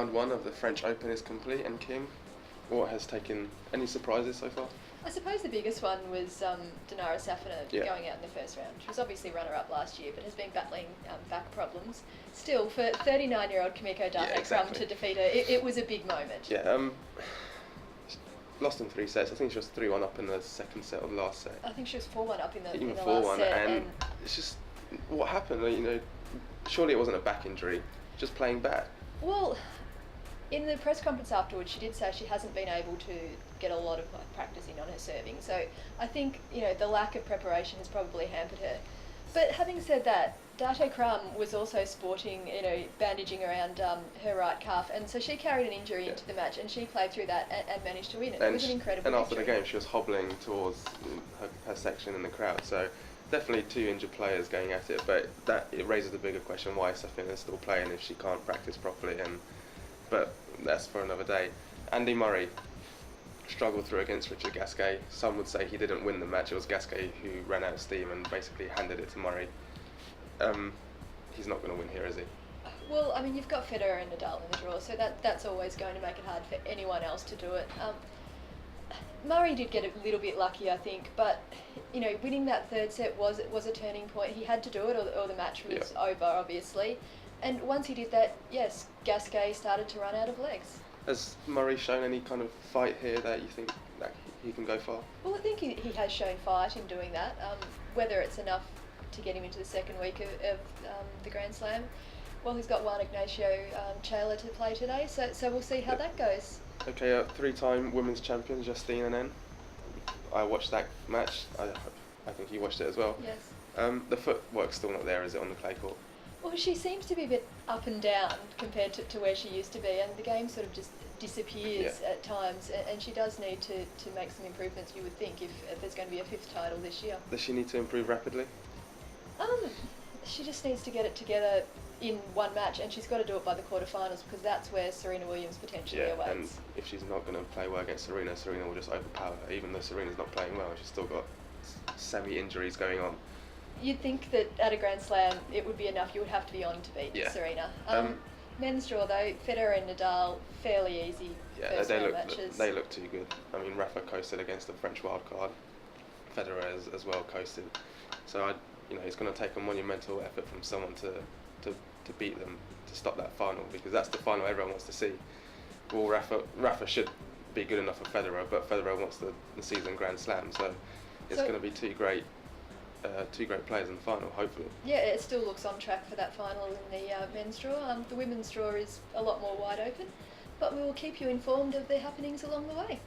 round one of the French Open is complete, and Kim, what has taken any surprises so far? I suppose the biggest one was Dinara Safina going out in the first round. She was obviously runner-up last year, but has been battling back problems. Still, for 39-year-old Kimiko Date Crum to defeat her, it was a big moment. Yeah, lost in 3 sets. I think she was 3-1 up in the second set or the last set. I think she was 4-1 up in the last 4-1, set. And it's just, what happened? You know, surely it wasn't a back injury, just playing bad. Well, in the press conference afterwards, she did say she hasn't been able to get a lot of practice in on her serving. So I think, you know, the lack of preparation has probably hampered her. But having said that, Date Crum was also sporting, you know, bandaging around her right calf, and so she carried an injury into the match, and she played through that and managed to win it. It was an incredible And after victory. the game, she was hobbling towards her section in the crowd. So definitely 2 injured players going at it, but it raises the bigger question: why is Safina still playing if she can't practice properly? But that's for another day. Andy Murray struggled through against Richard Gasquet. Some would say he didn't win the match. It was Gasquet who ran out of steam and basically handed it to Murray. He's not going to win here, is he? Well, I mean, you've got Federer and Nadal in the draw, so that's always going to make it hard for anyone else to do it. Murray did get a little bit lucky, I think, but you know, winning that third set was a turning point. He had to do it, or the match was over, obviously. And once he did that, yes, Gasquet started to run out of legs. Has Murray shown any kind of fight here that you think that he can go far? Well, I think he has shown fight in doing that. Whether it's enough to get him into the second week of the Grand Slam, well, he's got Juan Ignacio Chela to play today, so we'll see how that goes. Okay, 3-time women's champion Justine Henin. I watched that match. I think you watched it as well. Yes. The footwork's still not there, is it, on the clay court? Well, she seems to be a bit up and down compared to where she used to be, and the game sort of just disappears at times, and she does need to make some improvements, you would think, if there's going to be a 5th title this year. Does she need to improve rapidly? She just needs to get it together in one match, and she's got to do it by the quarterfinals, because that's where Serena Williams potentially awaits. And if she's not going to play well against Serena, Serena will just overpower her, even though Serena's not playing well. She's still got semi-injuries going on. You'd think that at a Grand Slam it would be enough. You would have to be on to beat Serena. Men's draw though, Federer and Nadal, fairly easy first round matches. They look too good. I mean, Rafa coasted against the French wildcard. Federer as well coasted. So it's going to take a monumental effort from someone to beat them, to stop that final, because that's the final everyone wants to see. Well, Rafa should be good enough for Federer, but Federer wants the season Grand Slam, so it's going to be two great players in the final, hopefully. Yeah, it still looks on track for that final in the men's draw. The women's draw is a lot more wide open, but we will keep you informed of the happenings along the way.